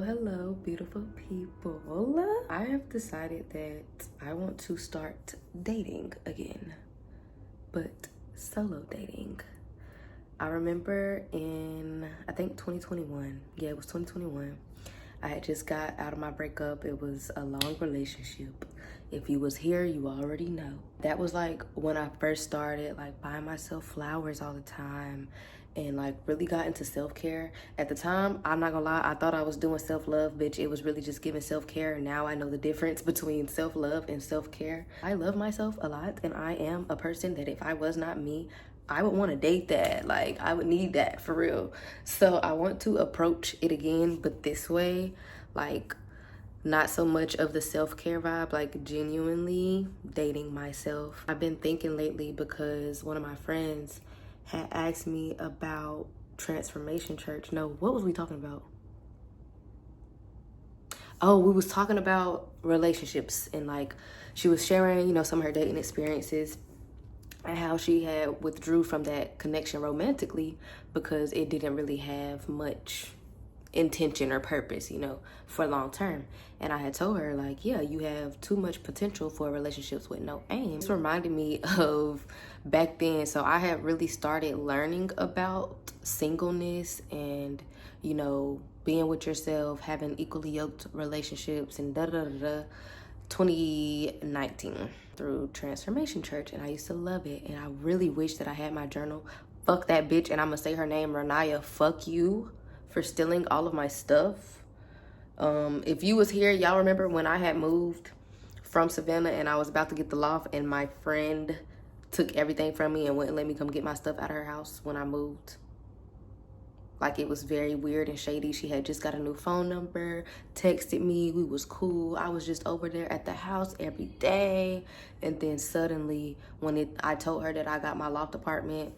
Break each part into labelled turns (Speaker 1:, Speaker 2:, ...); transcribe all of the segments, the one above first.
Speaker 1: Hello, beautiful people. I have decided that I want to start dating again, but solo dating. I remember I think 2021. Yeah, it was 2021. I had just got out of my breakup. It was a long relationship. If you was here, you already know. That was like when I first started like buying myself flowers all the time and like really got into self-care. At the time, I'm not gonna lie, I thought I was doing self-love, bitch. It was really just giving self-care, and now I know the difference between self-love and self-care. I love myself a lot, and I am a person that if I was not me, I would want to date that. Like, I would need that for real. So I want to approach it again, but this way, like, not so much of the self-care vibe, like genuinely dating myself. I've been thinking lately because one of my friends had asked me about Transformation Church. No, what was we talking about? Oh, we was talking about relationships, and like she was sharing, some of her dating experiences and how she had withdrew from that connection romantically because it didn't really have much intention or purpose, for long term. And I had told her, like, yeah, you have too much potential for relationships with no aim. This reminded me of back then. So I had really started learning about singleness and, being with yourself, having equally yoked relationships and 2019 through Transformation Church, and I used to love it. And I really wish that I had my journal. Fuck that bitch, and I'm gonna say her name, Renaya. Fuck you for stealing all of my stuff. If you was here, y'all remember when I had moved from Savannah and I was about to get the loft, and my friend took everything from me and wouldn't let me come get my stuff out of her house when I moved? Like, it was very weird and shady. She had just got a new phone number, texted me, we was cool. I was just over there at the house every day. And then suddenly, I told her that I got my loft apartment,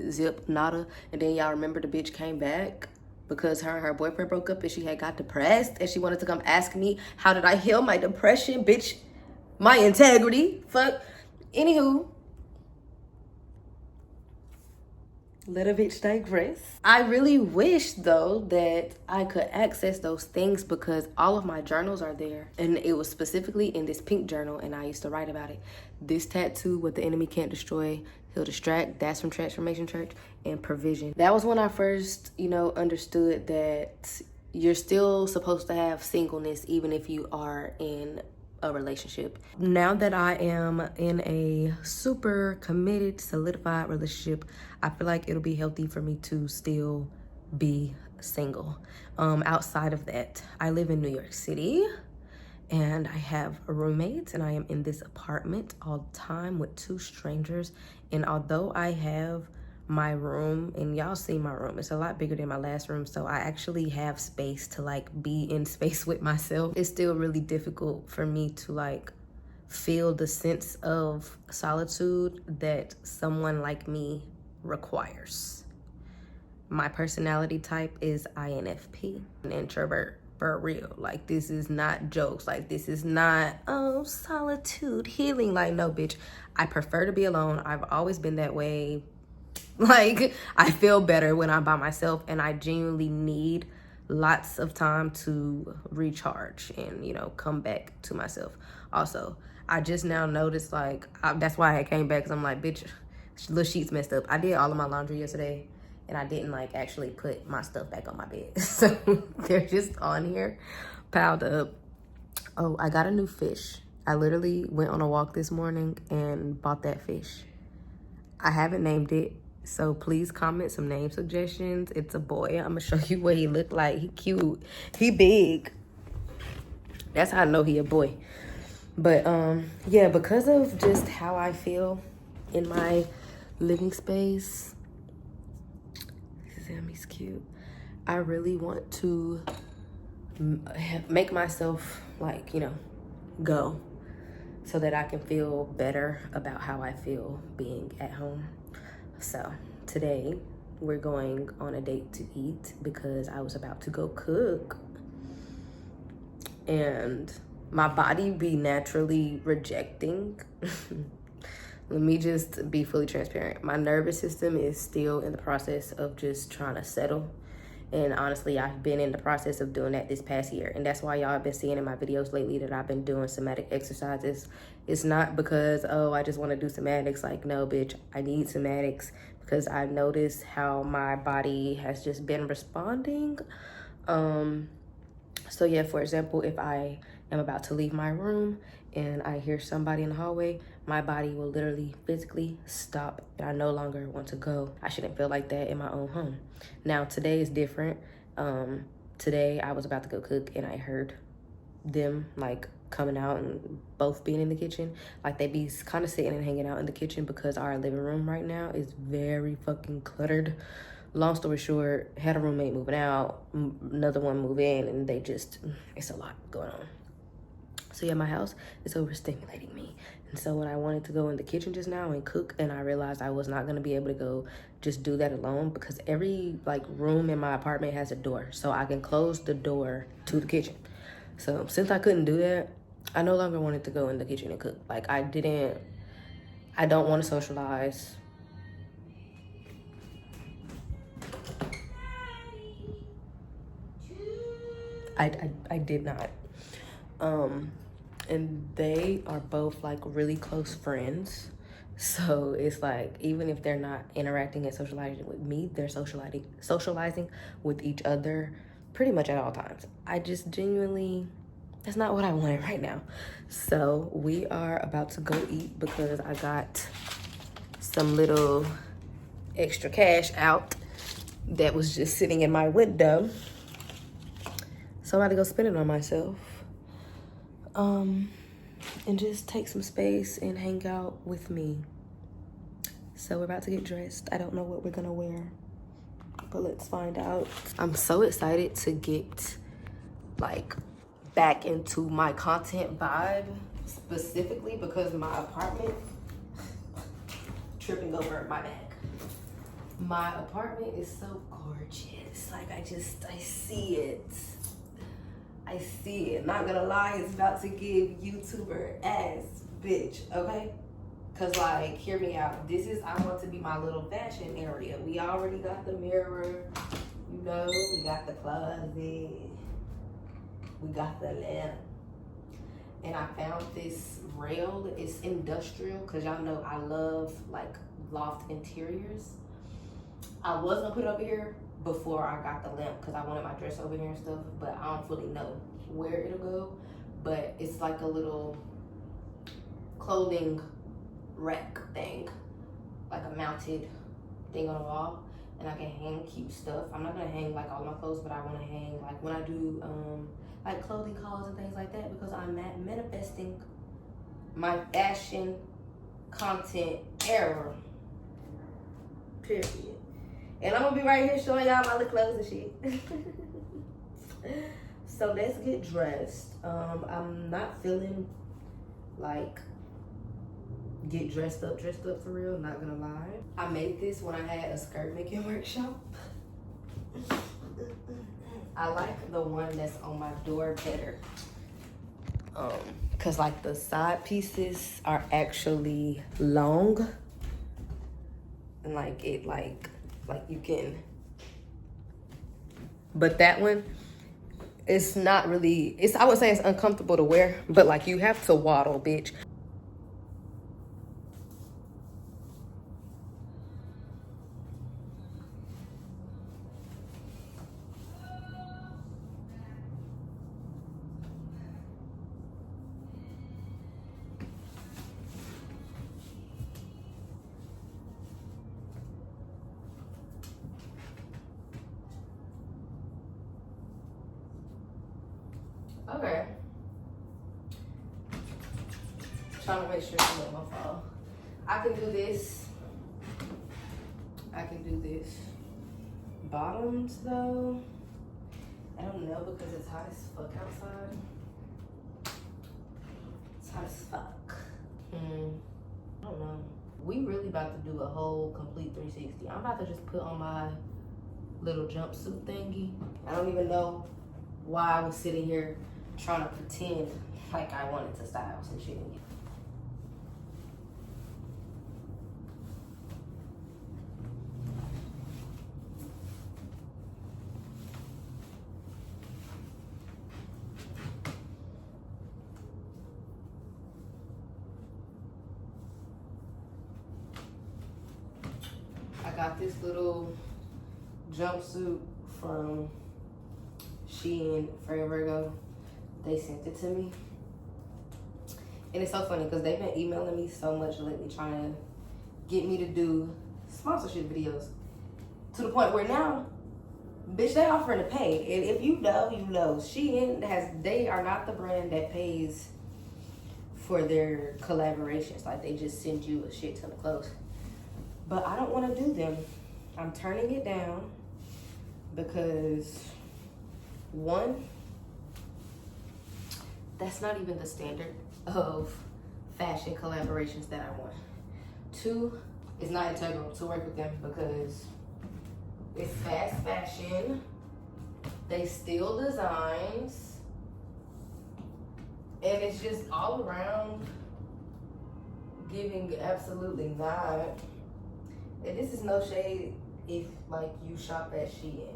Speaker 1: zip, nada. And then y'all remember the bitch came back because her and her boyfriend broke up and she had got depressed and she wanted to come ask me, how did I heal my depression? Bitch, my integrity, fuck. Anywho, let a bitch digress. I really wish though that I could access those things because all of my journals are there. And it was specifically in this pink journal, and I used to write about it. This tattoo, what the enemy can't destroy, he'll distract. That's from Transformation Church. And provision. That was when I first, understood that you're still supposed to have singleness even if you are in a relationship. Now that I am in a super committed, solidified relationship, I feel like it'll be healthy for me to still be single. Outside of that, I live in New York City and I have roommates, and I am in this apartment all the time with two strangers. And although I have my room, and y'all see my room, it's a lot bigger than my last room, so I actually have space to like be in space with myself. It's still really difficult for me to like feel the sense of solitude that someone like me requires. My personality type is INFP, an introvert for real. Like, this is not jokes. Like, this is not, oh, solitude, healing. Like, no, bitch, I prefer to be alone. I've always been that way. Like, I feel better when I'm by myself, and I genuinely need lots of time to recharge and, come back to myself. Also, I just now noticed, like, that's why I came back, because I'm like, bitch, little sheets messed up. I did all of my laundry yesterday, and I didn't, like, actually put my stuff back on my bed. So they're just on here, piled up. Oh, I got a new fish. I literally went on a walk this morning and bought that fish. I haven't named it. So please comment some name suggestions. It's a boy. I'm gonna show you what he looked like. He cute. He big. That's how I know he a boy. But yeah, because of just how I feel in my living space. He's cute. I really want to make myself like, go so that I can feel better about how I feel being at home. So today we're going on a date to eat because I was about to go cook, and my body be naturally rejecting. Let me just be fully transparent. My nervous system is still in the process of just trying to settle And honestly, I've been in the process of doing that this past year. And that's why y'all have been seeing in my videos lately that I've been doing somatic exercises. It's not because, oh, I just want to do somatics. Like, no, bitch, I need somatics because I've noticed how my body has just been responding. So yeah, for example, if I am about to leave my room and I hear somebody in the hallway, my body will literally physically stop and I no longer want to go. I shouldn't feel like that in my own home. Now, today is different. Today I was about to go cook and I heard them like coming out and both being in the kitchen. Like they be kind of sitting and hanging out in the kitchen because our living room right now is very fucking cluttered. Long story short, had a roommate moving out, another one move in, and they just, it's a lot going on. So yeah, my house is overstimulating me. And so when I wanted to go in the kitchen just now and cook, and I realized I was not gonna be able to go just do that alone because every like room in my apartment has a door. So I can close the door to the kitchen. So since I couldn't do that, I no longer wanted to go in the kitchen and cook. Like I don't want to socialize. I did not. And they are both like really close friends. So it's like, even if they're not interacting and socializing with me, they're socializing with each other pretty much at all times. I just genuinely, that's not what I wanted right now. So we are about to go eat because I got some little extra cash out that was just sitting in my window. So I'm about to go spend it on myself. And just take some space and hang out with me. So we're about to get dressed. I don't know what we're gonna wear, but let's find out. I'm so excited to get like back into my content vibe, specifically because my apartment, tripping over my bag. My apartment is so gorgeous. Like I see it. I see it. Not gonna lie, it's about to give YouTuber ass, bitch, okay? Cause like, hear me out. I want to be my little fashion area. We already got the mirror, you know, we got the closet, we got the lamp. And I found this rail, it's industrial, cause y'all know I love like loft interiors. I was gonna put it over here before I got the lamp because I wanted my dress over here and stuff, but I don't fully know where it'll go. But it's like a little clothing rack thing, like a mounted thing on the wall, and I can hang cute stuff. I'm not gonna hang like all my clothes, but I want to hang like when I do like clothing hauls and things like that, because I'm manifesting my fashion content era, period. And I'm gonna be right here showing y'all my little clothes and shit. So let's get dressed. I'm not feeling like get dressed up for real, not gonna lie. I made this when I had a skirt making workshop. I like the one that's on my door better. Cause like the side pieces are actually long. And like it like you can, but that one, it's not really, I would say it's uncomfortable to wear, but like you have to waddle, bitch. Okay. Trying to make sure it's not my fault. I can do this. Bottoms though, I don't know because it's hot as fuck outside. It's hot as fuck. I don't know. We really about to do a whole complete 360. I'm about to just put on my little jumpsuit thingy. I don't even know why I was sitting here trying to pretend like I wanted to style some shit. got this little jumpsuit from Shein forever ago. They sent it to me. And it's so funny because they've been emailing me so much lately trying to get me to do sponsorship videos. To the point where now, bitch, they offering to pay. And if you know, you know. Shein they are not the brand that pays for their collaborations. Like, they just send you a shit ton of clothes. But I don't want to do them. I'm turning it down because, one, that's not even the standard of fashion collaborations that I want. Two, it's not integral to work with them because it's fast fashion. They steal designs. And it's just all around giving absolutely not. And this is no shade if, like, you shop at Shein.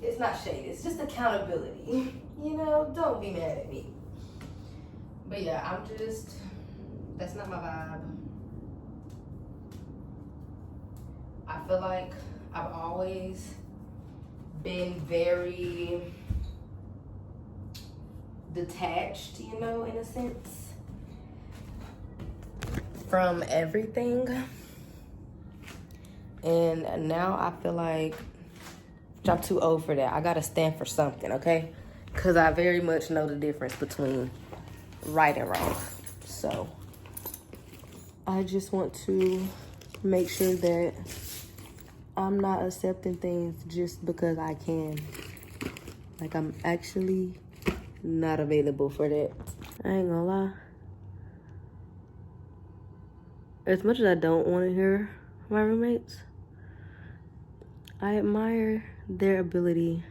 Speaker 1: It's not shade, it's just accountability. You know, don't be mad at me. But yeah, that's not my vibe. I feel like I've always been very detached, you know, in a sense, from everything. And now I feel like I'm too old for that. I gotta stand for something, okay? Because I very much know the difference between right and wrong. So I just want to make sure that I'm not accepting things just because I can. Like, I'm actually not available for that. I ain't gonna lie. As much as I don't want to hear my roommates, I admire their ability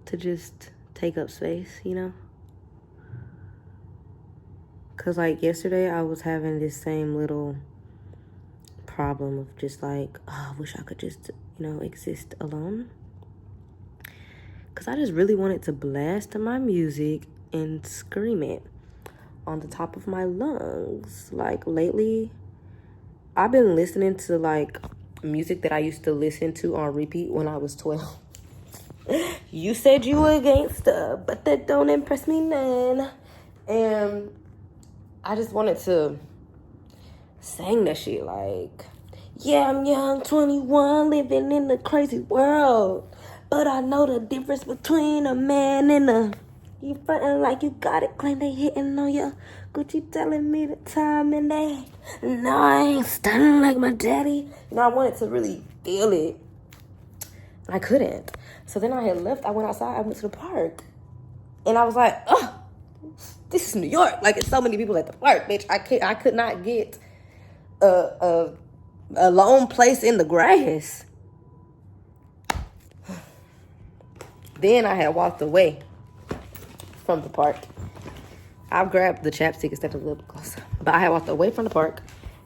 Speaker 1: to just take up space, you know? Because, like, yesterday I was having this same little problem of just like, oh, I wish I could just, you know, exist alone. Because I just really wanted to blast my music and scream it on the top of my lungs. Like, lately, I've been listening to, like, music that I used to listen to on repeat when I was 12. You said you were a gangster, but that don't impress me none. And I just wanted to sing that shit. Like, yeah, I'm young, 21, living in a crazy world. But I know the difference between a man and a... You frontin' like you got it, claim they hitting on you. Gucci telling me the time and they... No, I ain't stunning like my daddy. You know, I wanted to really feel it. I couldn't. So then I had left. I went outside. I went to the park. And I was like, oh, this is New York. Like, it's so many people at the park, bitch. I could not get a lone place in the grass. Then I had walked away from the park. I grabbed the chapstick instead of the lip gloss. But I had walked away from the park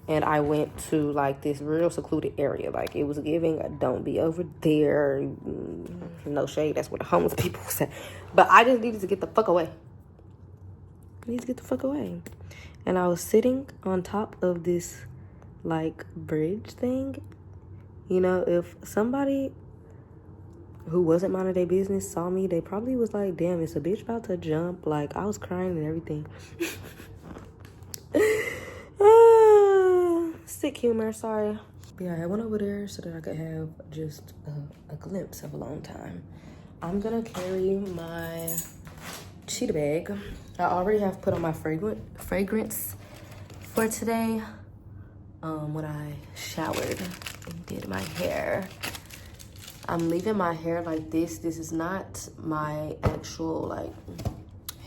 Speaker 1: and I went to like this real secluded area. Like, it was giving, don't be over there. No shade, that's what the homeless people said. But I just needed to get the fuck away. I need to get the fuck away. And I was sitting on top of this like bridge thing. You know, if somebody who wasn't minding their business saw me, they probably was like, damn, it's a bitch about to jump. Like, I was crying and everything. Sick humor, sorry. But yeah, I went over there so that I could have just a glimpse of a long time. I'm gonna carry my cheetah bag. I already have put on my fragrance for today. When I showered and did my hair. I'm leaving my hair like this. This is not my actual like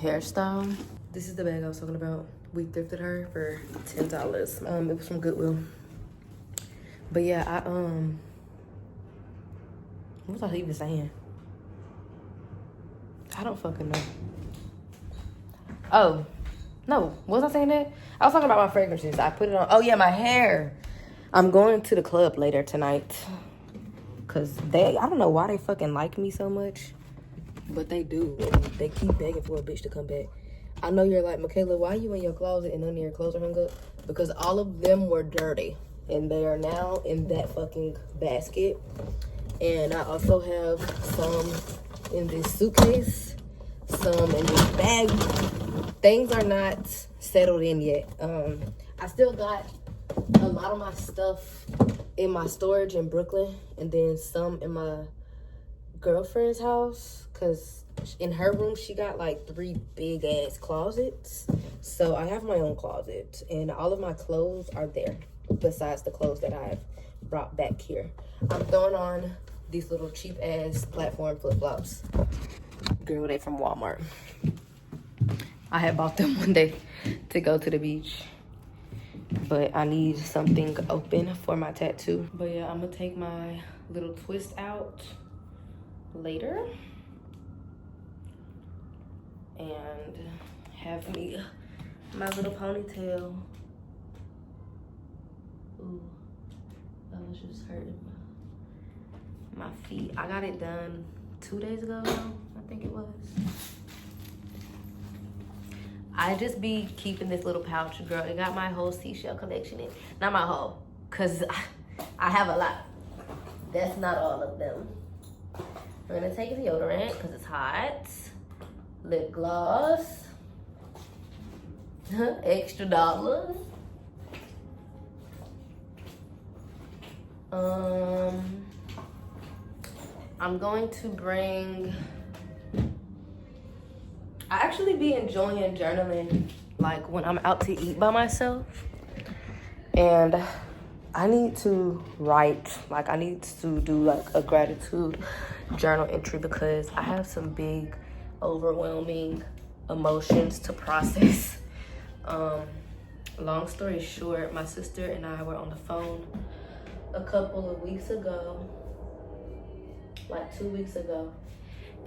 Speaker 1: hairstyle. This is the bag I was talking about. We thrifted her for $10. It was from Goodwill. But yeah, what was I even saying? I don't fucking know. Oh, no, was I saying that? I was talking about my fragrances. I put it on. Oh yeah, my hair. I'm going to the club later tonight. Cause I don't know why they fucking like me so much, but they do. They keep begging for a bitch to come back. I know you're like, MICAYLA, why are you in your closet and none of your clothes are hung up? Because all of them were dirty. and they are now in that fucking basket. And I also have some in this suitcase, some in this bag. Things are not settled in yet. I still got a lot of my stuff in my storage in Brooklyn, and then some in my girlfriend's house, because in her room she got like 3 big ass closets. So I have my own closet, and all of my clothes are there besides the clothes that I've brought back here. I'm throwing on these little cheap ass platform flip-flops. Girl, they from Walmart. I had bought them one day to go to the beach, but I need something open for my tattoo. But yeah, I'm gonna take my little twist out later and have me my little ponytail. Ooh, that was just hurting my feet. I got it done 2 days ago, I think it was. I just be keeping this little pouch, girl. It got my whole seashell collection in. Not my whole, cause I have a lot. That's not all of them. We're gonna take deodorant, cause it's hot. Lip gloss. Extra dollars. I'm going to bring, I actually be enjoying journaling like when I'm out to eat by myself, and I need to write, like I need to do like a gratitude journal entry because I have some big overwhelming emotions to process. Long story short, my sister and I were on the phone a couple of weeks ago, like 2 weeks ago,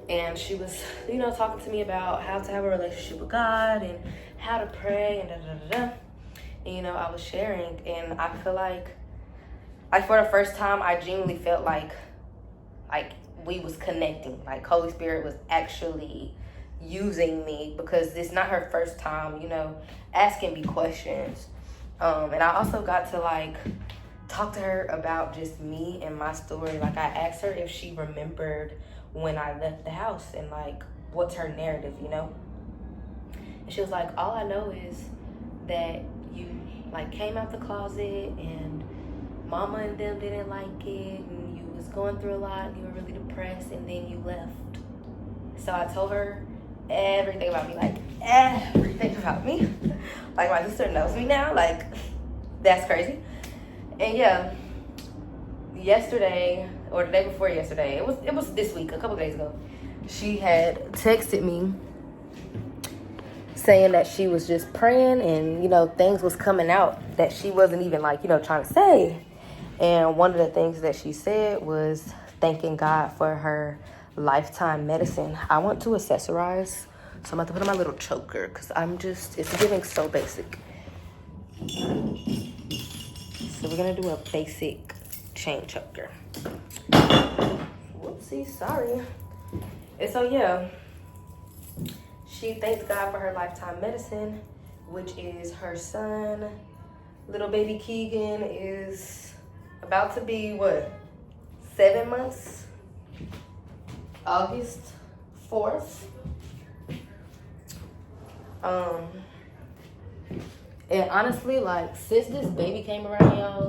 Speaker 1: and she was, you know, talking to me about how to have a relationship with God and how to pray and da-da-da-da. And, you know, I was sharing, and I feel like for the first time, I genuinely felt like we was connecting. Like Holy Spirit was actually using me, because it's not her first time, you know, asking me questions. And I also got to like talk to her about just me and my story. Like I asked her if she remembered when I left the house and like what's her narrative, you know. And she was like, all I know is that you like came out the closet and mama and them didn't like it, and you was going through a lot and you were really depressed, and then you left. So I told her everything about me, like everything about me. Like my sister knows me now, like that's crazy. And yeah, yesterday, or the day before yesterday, it was this week, a couple days ago, she had texted me saying that she was just praying, and you know, things was coming out that she wasn't even like, you know, trying to say. And one of the things that she said was thanking God for her lifetime medicine. I want to accessorize, so I'm about to put on my little choker, because it's giving so basic. So we're gonna do a basic chain choker. Whoopsie, sorry. And so yeah, she thanks God for her lifetime medicine, which is her son. Little baby Keegan is about to be, what, 7 months? August 4th. And honestly, like, since this baby came around, y'all,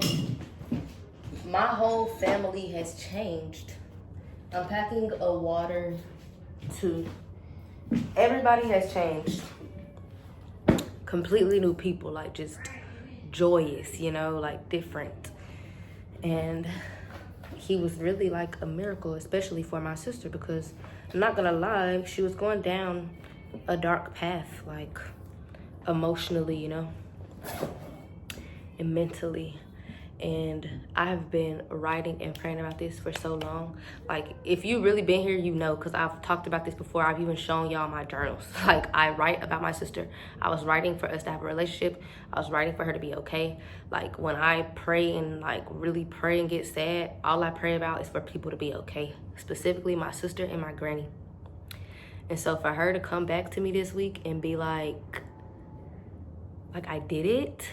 Speaker 1: my whole family has changed. I'm packing a water too. Everybody has changed. Completely new people, like just joyous, you know, like different. And he was really like a miracle, especially for my sister, because I'm not gonna lie, she was going down a dark path, like emotionally, you know, and mentally. And I've been writing and praying about this for so long. Like, if you really been here, you know, because I've talked about this before. I've even shown y'all my journals. Like, I write about my sister. I was writing for us to have a relationship. I was writing for her to be okay. Like, when I pray and like really pray and get sad, all I pray about is for people to be okay. Specifically my sister and my granny. And so for her to come back to me this week and be like I did it.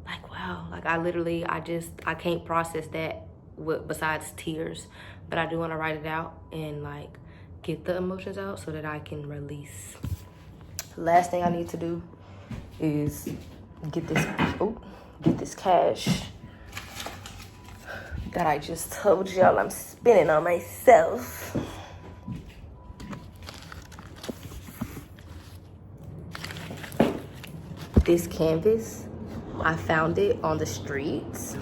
Speaker 1: Like, what? wow, like I can't process that besides tears. But I do want to write it out and like get the emotions out so that I can release. Last thing I need to do is get this cash that I just told y'all I'm spending on myself. This canvas, I found it on the streets.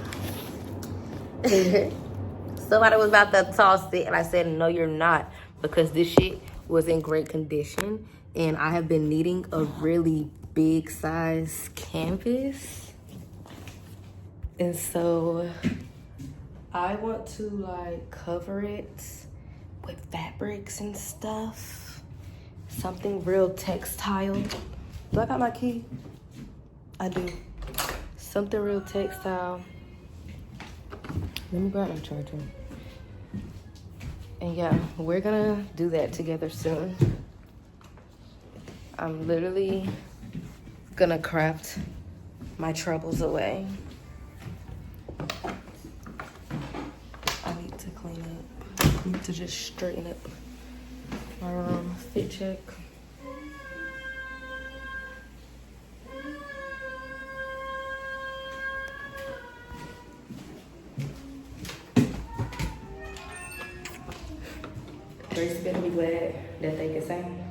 Speaker 1: Somebody was about to toss it and I said, no, you're not, because this shit was in great condition and I have been needing a really big size canvas. And so I want to like cover it with fabrics and stuff. Something real textile. Do I got my key? I do. Something real textile. Let me grab my charger. And yeah, we're gonna do that together soon. I'm literally gonna craft my troubles away. I need to clean up. I need to just straighten up my room. Fit check. Grace better be glad that they can sing.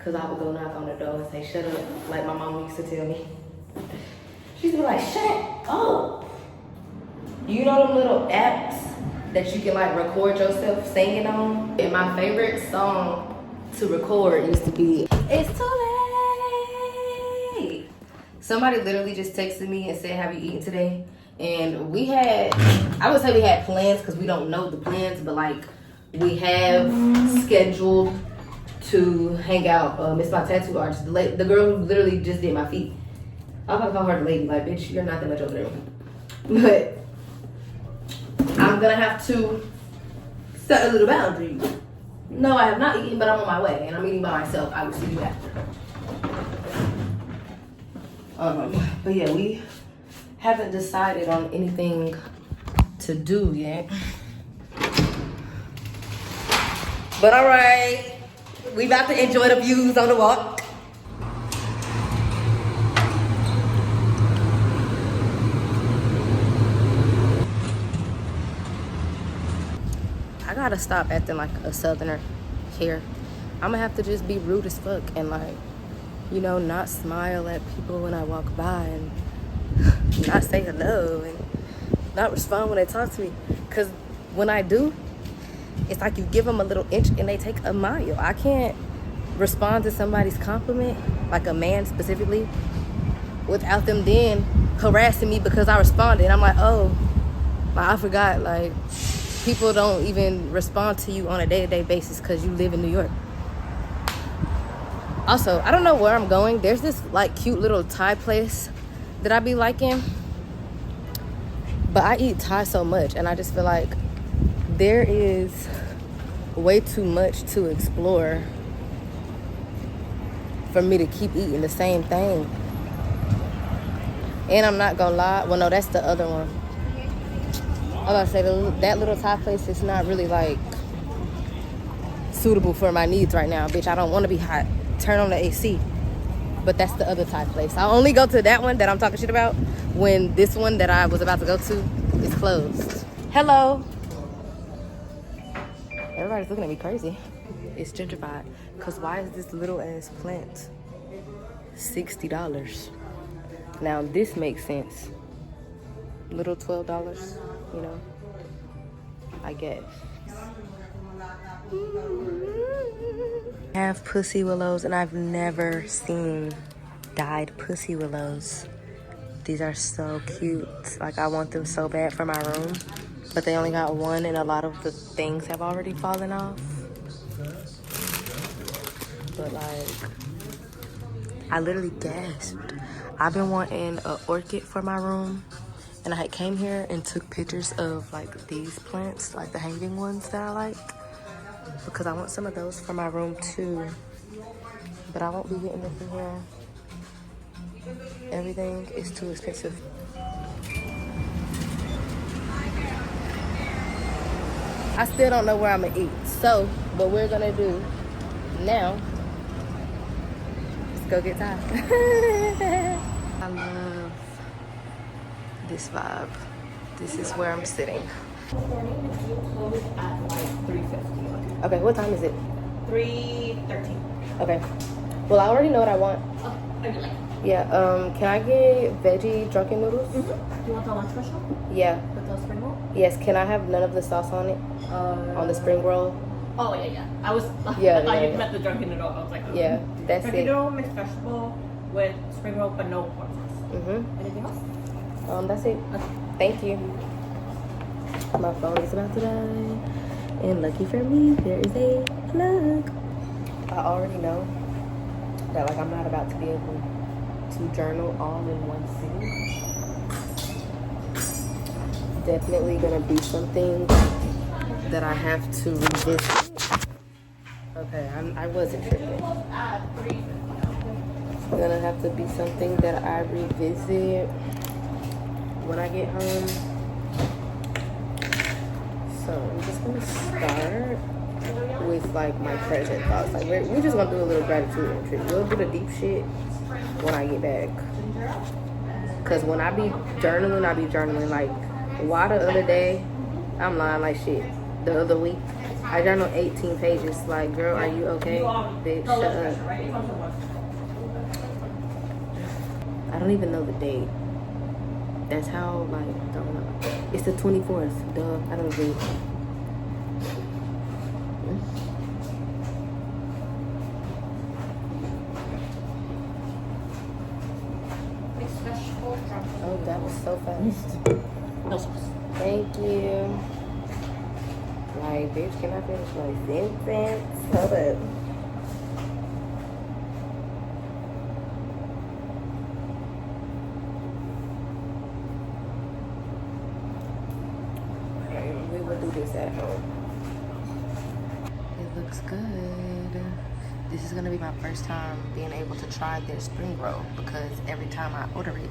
Speaker 1: Cause I would go knock on the door and say, shut up, like my mom used to tell me. She'd be like, shut up. You know them little apps that you can like record yourself singing on? And my favorite song to record used to be, it's too late. Somebody literally just texted me and said, have you eaten today? And we had, I would say we had plans because we don't know the plans, but like we have scheduled to hang out. It's my tattoo artist, the girl who literally just did my feet. I'm gonna call her the lady, like, bitch, you're not that much over there. But I'm gonna have to set a little boundary. No, I have not eaten, but I'm on my way, and I'm eating by myself. I will see you after. But yeah, we haven't decided on anything to do yet. But all right. We about to enjoy the views on the walk. I gotta stop acting like a southerner here. I'm gonna have to just be rude as fuck and like, you know, not smile at people when I walk by and not say hello and not respond when they talk to me. Cause when I do, it's like you give them a little inch and they take a mile. I can't respond to somebody's compliment, like a man specifically, without them then harassing me because I responded. I'm like, oh, I forgot. Like, people don't even respond to you on a day-to-day basis because you live in New York. Also, I don't know where I'm going. There's this like cute little Thai place that I be liking, but I eat Thai so much and I just feel like there is way too much to explore for me to keep eating the same thing. And I'm not gonna lie, well no, that's the other one. I was about to say that little Thai place is not really like suitable for my needs right now. Bitch, I don't want to be hot. Turn on the AC. But that's the other Thai place. I only go to that one that I'm talking shit about when this one that I was about to go to is closed. Hello. Everybody's looking at me crazy. It's gentrified. Cause why is this little ass plant $60? Now this makes sense. Little $12, you know, I guess. I have pussy willows and I've never seen dyed pussy willows. These are so cute. Like, I want them so bad for my room, but they only got one and a lot of the things have already fallen off. But like, I literally gasped. I've been wanting an orchid for my room, and I came here and took pictures of like these plants, like the hanging ones that I like, because I want some of those for my room too. But I won't be getting it from here. Everything is too expensive. I still don't know where I'm gonna eat. So what we're gonna do now is go get Thai. I love this vibe. This is where I'm sitting.
Speaker 2: Close at like 3:50.
Speaker 1: Okay, what time is it?
Speaker 2: 3:13.
Speaker 1: Okay. Well, I already know what I want.
Speaker 2: Oh, are you like?
Speaker 1: Yeah, can I get veggie drunken noodles?
Speaker 2: Do you want the lunch special?
Speaker 1: Yeah.
Speaker 2: With the spring roll?
Speaker 1: Yes, can I have none of the sauce on it? On the spring roll?
Speaker 2: Oh, yeah. I was,
Speaker 1: Yeah,
Speaker 2: I thought
Speaker 1: yeah,
Speaker 2: you meant the drunken noodle. I was like,
Speaker 1: yeah, that's
Speaker 2: drunken
Speaker 1: it.
Speaker 2: noodle, mixed vegetable with spring roll, but no corn sauce. Anything else?
Speaker 1: That's it.
Speaker 2: Okay.
Speaker 1: Thank you. My phone is about to die. And lucky for me, there is a plug. I already know that like I'm not about to be able to journal all in one sitting. Definitely gonna be something that I have to revisit. Okay, I wasn't tripping. It's gonna have to be something that I revisit when I get home. So I'm just gonna start with like my present thoughts. Like we're just gonna do a little gratitude entry. We'll do the deep shit when I get back. Cause when I be journaling like why the other day, I'm lying like shit. The other week, I journaled 18 pages. Like, girl, are you okay? Bitch, shut up. I don't even know the date. That's how, like, I don't know. It's the 24th. Duh, I don't read. Oh, that was so fast.
Speaker 2: No sauce.
Speaker 1: Thank you. Like, bitch, can I finish my sentence? Hold up. We will do this at home. It looks good. This is gonna be my first time being able to try their spring roll because every time I order it,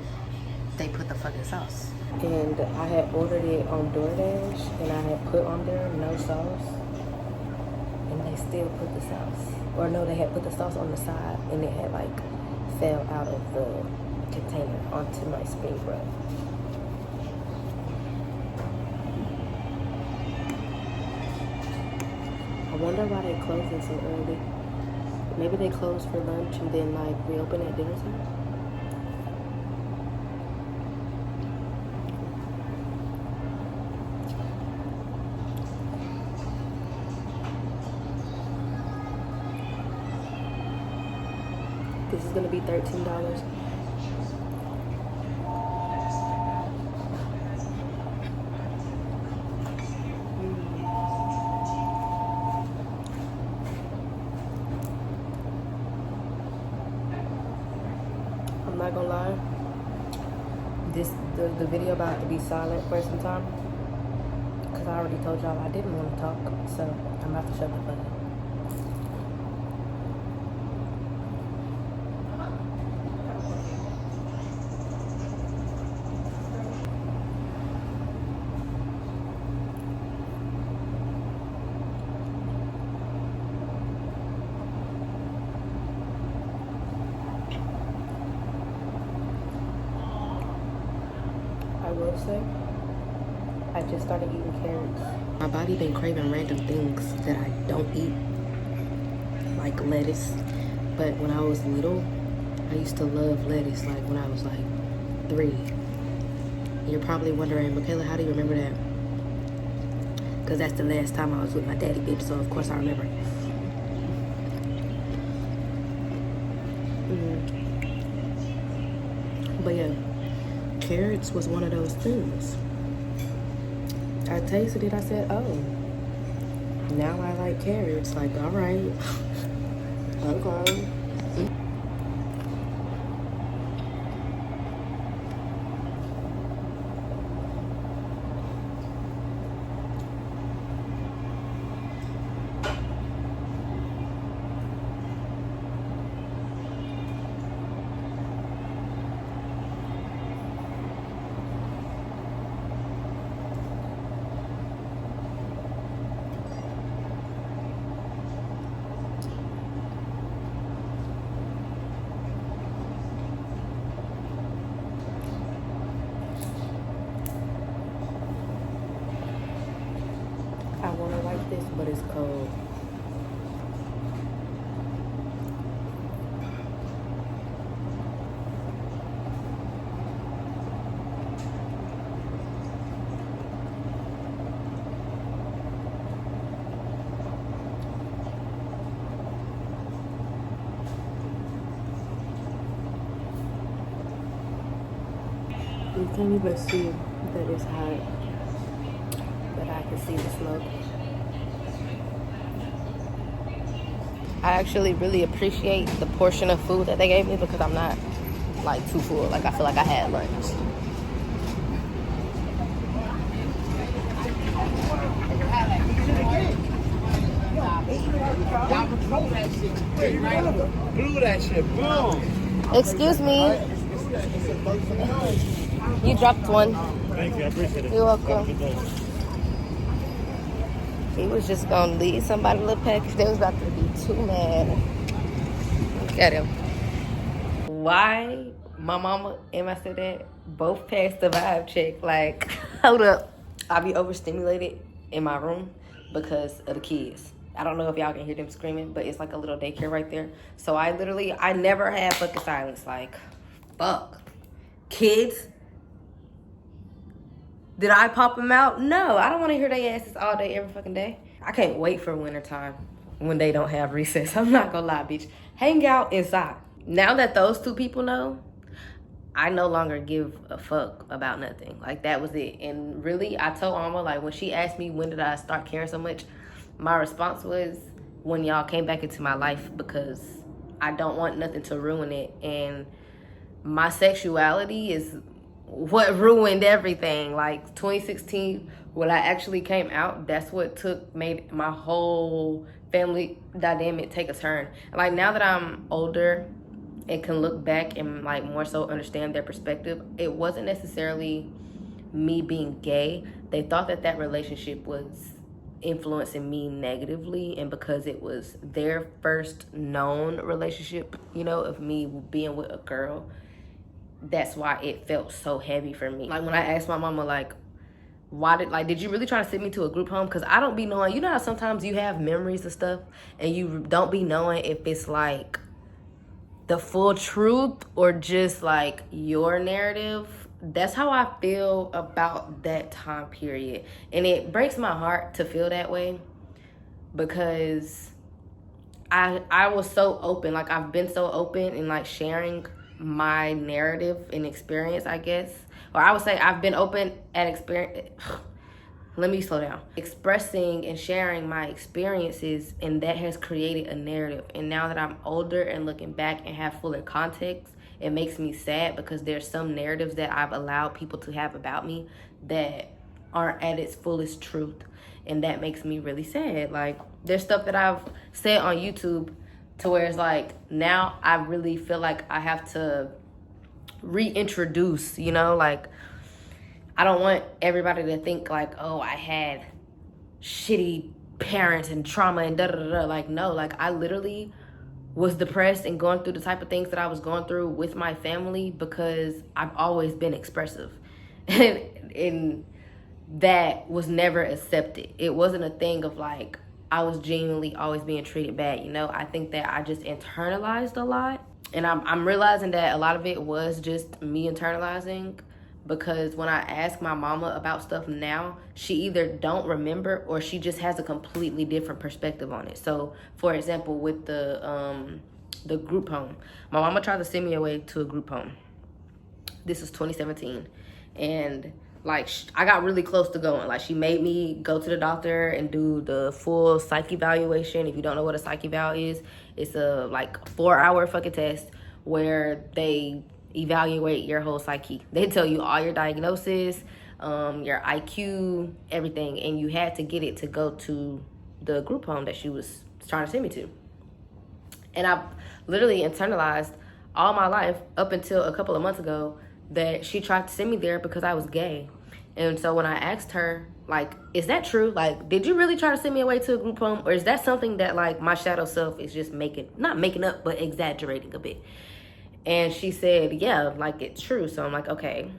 Speaker 1: they put the fucking sauce. And I had ordered it on DoorDash and I had put on there no sauce. And they still put the sauce. Or no, they had put the sauce on the side and it had like fell out of the container onto my spring roll. I wonder why they closed it so early. Maybe they closed for lunch and then like reopen at dinner time. This is gonna be $13. I'm not gonna lie. The video about to be silent for some time. Cause I already told y'all I didn't want to talk. So I'm about to shut the fuck up. I will say, I just started eating carrots. My body been craving random things that I don't eat, like lettuce. But when I was little, I used to love lettuce, like when I was like 3. You're probably wondering, MICAYLA, how do you remember that? Because that's the last time I was with my daddy, bitch, so of course I remember. But yeah. Carrots was one of those things. I tasted it, I said, oh, now I like carrots. Like, all right, okay. cold. You can't even see that it's hot, but I can see the smoke. I actually really appreciate the portion of food that they gave me because I'm not like too full. Like I feel like I had lunch.
Speaker 3: Blew that shit, boom.
Speaker 1: Excuse me. You dropped one.
Speaker 3: Thank you, I appreciate it.
Speaker 1: You're welcome. He was just gonna leave somebody a little package. They was about to be too mad. Look at him. Why my mama and my stepdad both passed the vibe check? Like, hold up. I be overstimulated in my room because of the kids. I don't know if y'all can hear them screaming, but it's like a little daycare right there. So I never had fucking silence. Like, fuck. Kids? Did I pop them out? No, I don't want to hear their asses all day, every fucking day. I can't wait for wintertime when they don't have recess. I'm not gonna lie, bitch. Hang out inside. Now that those two people know, I no longer give a fuck about nothing. Like, that was it. And really, I told Alma, like, when she asked me when did I start caring so much, my response was when y'all came back into my life, because I don't want nothing to ruin it. And my sexuality is what ruined everything. Like 2016, when I actually came out, that's what made my whole family dynamic take a turn. Like, now that I'm older and can look back and like more so understand their perspective, it wasn't necessarily me being gay. They thought that relationship was influencing me negatively, and because it was their first known relationship, you know, of me being with a girl, that's why it felt so heavy for me. Like, when I asked my mama, like, did you really try to send me to a group home? Because I don't be knowing, you know how sometimes you have memories and stuff and you don't be knowing if it's like the full truth or just like your narrative. That's how I feel about that time period. And it breaks my heart to feel that way, because I was so open. Like, I've been so open in like sharing my narrative and experience, I guess. Or I would say I've been open at experience. Let me slow down. Expressing and sharing my experiences, and that has created a narrative. And now that I'm older and looking back and have fuller context, it makes me sad, because there's some narratives that I've allowed people to have about me that aren't at its fullest truth. And that makes me really sad. Like, there's stuff that I've said on YouTube to where it's like, now I really feel like I have to reintroduce, you know, like, I don't want everybody to think like, oh, I had shitty parents and trauma and da-da-da-da. Like, no, like, I literally was depressed and going through the type of things that I was going through with my family because I've always been expressive. And that was never accepted. It wasn't a thing of like, I was genuinely always being treated bad, you know? I think that I just internalized a lot. And I'm realizing that a lot of it was just me internalizing, because when I ask my mama about stuff now, she either don't remember or she just has a completely different perspective on it. So, for example, with the group home, my mama tried to send me away to a group home. This was 2017. And like, I got really close to going. Like, she made me go to the doctor and do the full psych evaluation. If you don't know what a psych eval is, it's a like 4-hour fucking test where they evaluate your whole psyche. They tell you all your diagnosis, your IQ, everything. And you had to get it to go to the group home that she was trying to send me to. And I've literally internalized all my life up until a couple of months ago that she tried to send me there because I was gay. And so when I asked her, like, is that true? Like, did you really try to send me away to a group home? Or is that something that like my shadow self is just not making up, but exaggerating a bit? And she said, yeah, like, it's true. So I'm like, okay,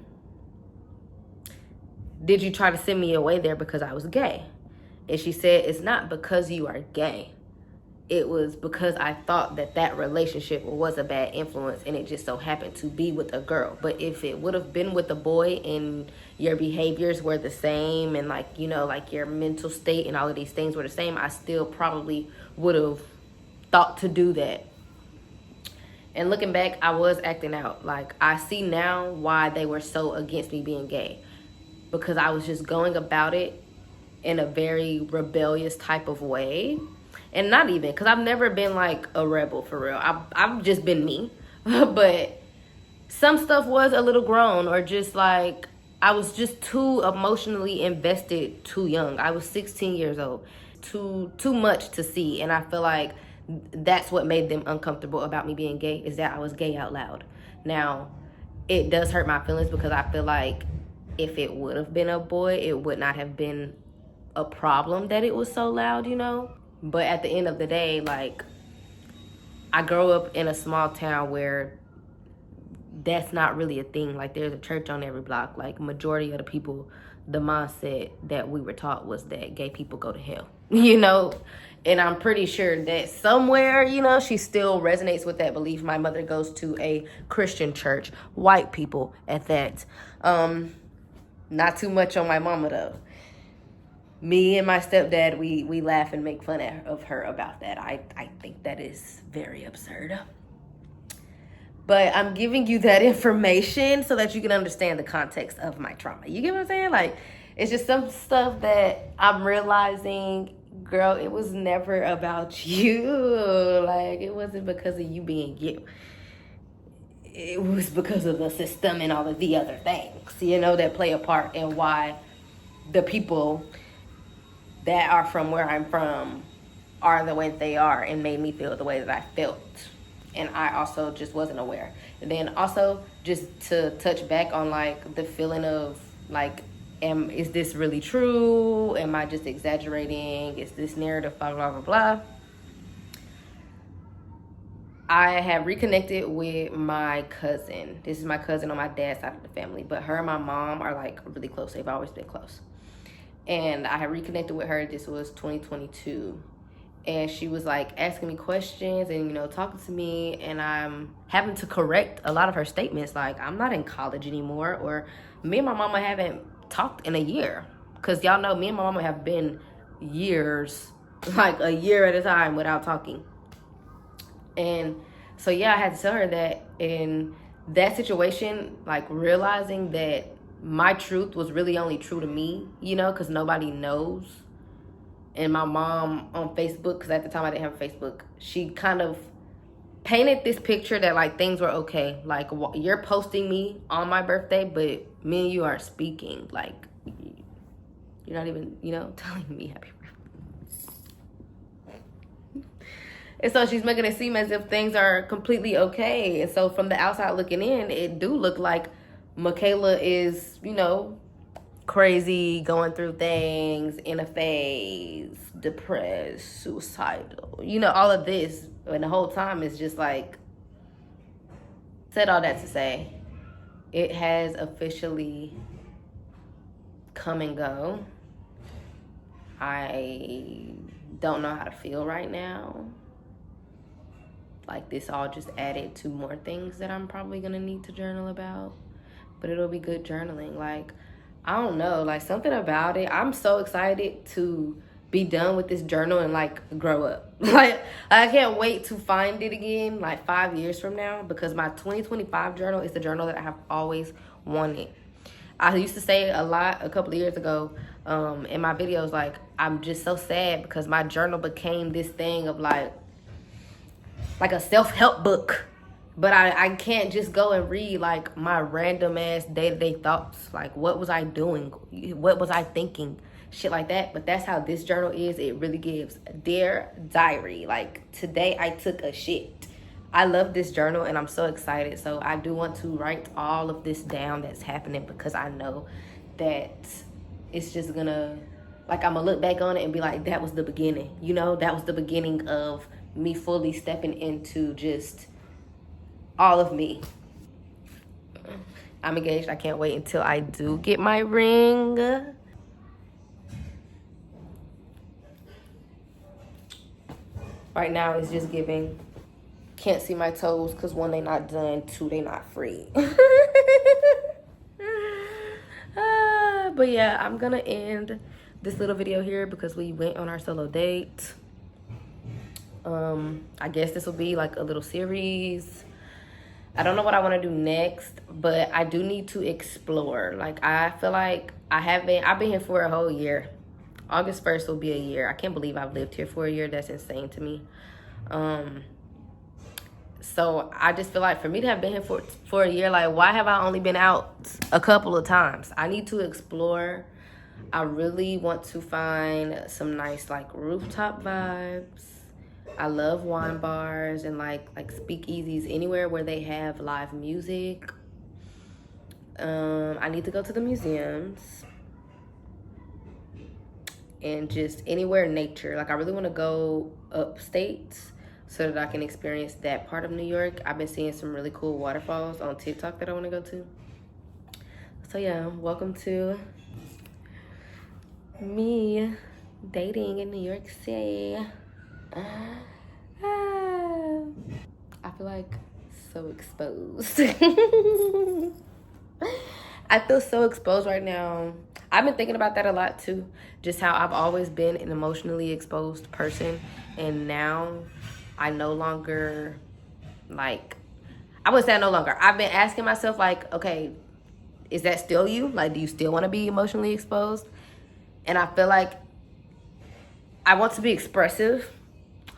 Speaker 1: did you try to send me away there because I was gay? And she said, it's not because you are gay. It was because I thought that relationship was a bad influence and it just so happened to be with a girl. But if it would have been with a boy and your behaviors were the same and like, you know, like your mental state and all of these things were the same, I still probably would have thought to do that. And looking back, I was acting out. Like, I see now why they were so against me being gay. Because I was just going about it in a very rebellious type of way. And not even, because I've never been like a rebel for real. I've just been me. But some stuff was a little grown, or just like, I was just too emotionally invested too young. I was 16 years old. Too much to see. And I feel like that's what made them uncomfortable about me being gay, is that I was gay out loud. Now, it does hurt my feelings because I feel like if it would have been a boy, it would not have been a problem that it was so loud, you know? But at the end of the day, like, I grew up in a small town where that's not really a thing. Like, there's a church on every block. Like, majority of the people, the mindset that we were taught was that gay people go to hell, you know? And I'm pretty sure that somewhere, you know, she still resonates with that belief. My mother goes to a Christian church, white people at that. Not too much on my mama, though. Me and my stepdad, we laugh and make fun of her about that. I think that is very absurd. But I'm giving you that information so that you can understand the context of my trauma. You get what I'm saying? Like, it's just some stuff that I'm realizing, girl, it was never about you. Like, it wasn't because of you being you. It was because of the system and all of the other things, you know, that play a part in why the people that are from where I'm from are the way they are and made me feel the way that I felt. And I also just wasn't aware. And then also, just to touch back on like the feeling of like, is this really true? Am I just exaggerating? Is this narrative blah, blah, blah, blah? I have reconnected with my cousin. This is my cousin on my dad's side of the family. But her and my mom are like really close. They've always been close. And I have reconnected with her. This was 2022. And she was like asking me questions and, you know, talking to me. And I'm having to correct a lot of her statements. Like, I'm not in college anymore. Or me and my mama haven't talked in a year. Because y'all know me and my mama have been years, like a year at a time without talking. And so, yeah, I had to tell her that in that situation, like realizing that my truth was really only true to me, you know, because nobody knows. And my mom on Facebook, because at the time I didn't have a Facebook, she kind of painted this picture that like things were okay. Like, you're posting me on my birthday, but me and you aren't speaking. Like, you're not even, you know, telling me happy birthday. And so she's making it seem as if things are completely okay. And so from the outside looking in, it do look like MICAYLA is, you know, crazy, going through things, in a phase, depressed, suicidal, you know, all of this. And the whole time is just like, said all that to say, it has officially come and go. I don't know how to feel right now. Like, this all just added to more things that I'm probably gonna need to journal about. But it'll be good journaling. Like, I don't know, like something about it. I'm so excited to be done with this journal and like grow up. Like, I can't wait to find it again like 5 years from now, because my 2025 journal is the journal that I have always wanted. I used to say a lot a couple of years ago in my videos, like, I'm just so sad because my journal became this thing of like a self-help book. But I can't just go and read like my random ass day-to-day thoughts. Like, what was I doing? What was I thinking? Shit like that. But that's how this journal is. It really gives Dear Diary. Like, today I took a shit. I love this journal and I'm so excited. So I do want to write all of this down that's happening, because I know that it's just gonna, like, I'm gonna look back on it and be like, that was the beginning. You know, that was the beginning of me fully stepping into just all of me. I'm engaged. I can't wait until I do get my ring. Right now it's just giving. Can't see my toes because 1, they not done. 2, they not free. But yeah, I'm gonna end this little video here because we went on our solo date. I guess this will be like a little series. I don't know what I want to do next, but I do need to explore. Like, I feel like I've been here for a whole year. August 1st will be a year. I can't believe I've lived here for a year. That's insane to me. So I just feel like for me to have been here for a year, like, why have I only been out a couple of times? I need to explore. I really want to find some nice, like, rooftop vibes. I love wine bars and like speakeasies, anywhere where they have live music. I need to go to the museums and just anywhere nature. Like, I really want to go upstate so that I can experience that part of New York. I've been seeing some really cool waterfalls on TikTok that I want to go to. So yeah, welcome to me dating in New York City. I feel like so exposed. I feel so exposed right now. I've been thinking about that a lot too. Just how I've always been an emotionally exposed person. And now I no longer, like, I wouldn't say I no longer. I've been asking myself, like, okay, is that still you? Like, do you still want to be emotionally exposed? And I feel like I want to be expressive,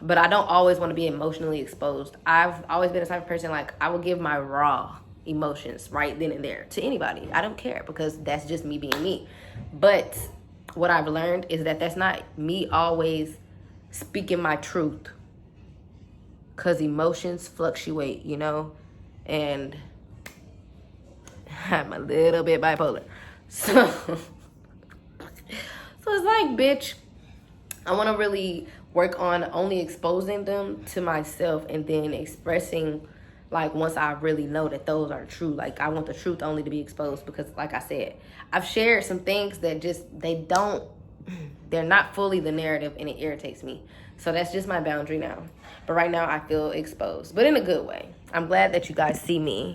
Speaker 1: but I don't always want to be emotionally exposed. I've always been the type of person, like, I will give my raw emotions right then and there to anybody. I don't care, because that's just me being me. But what I've learned is that that's not me always speaking my truth, because emotions fluctuate, you know? And I'm a little bit bipolar. So it's like, bitch, I want to really work on only exposing them to myself and then expressing, like, once I really know that those are true. Like, I want the truth only to be exposed because, like I said, I've shared some things that just, they're not fully the narrative, and it irritates me. So that's just my boundary now. But right now I feel exposed, but in a good way. I'm glad that you guys see me.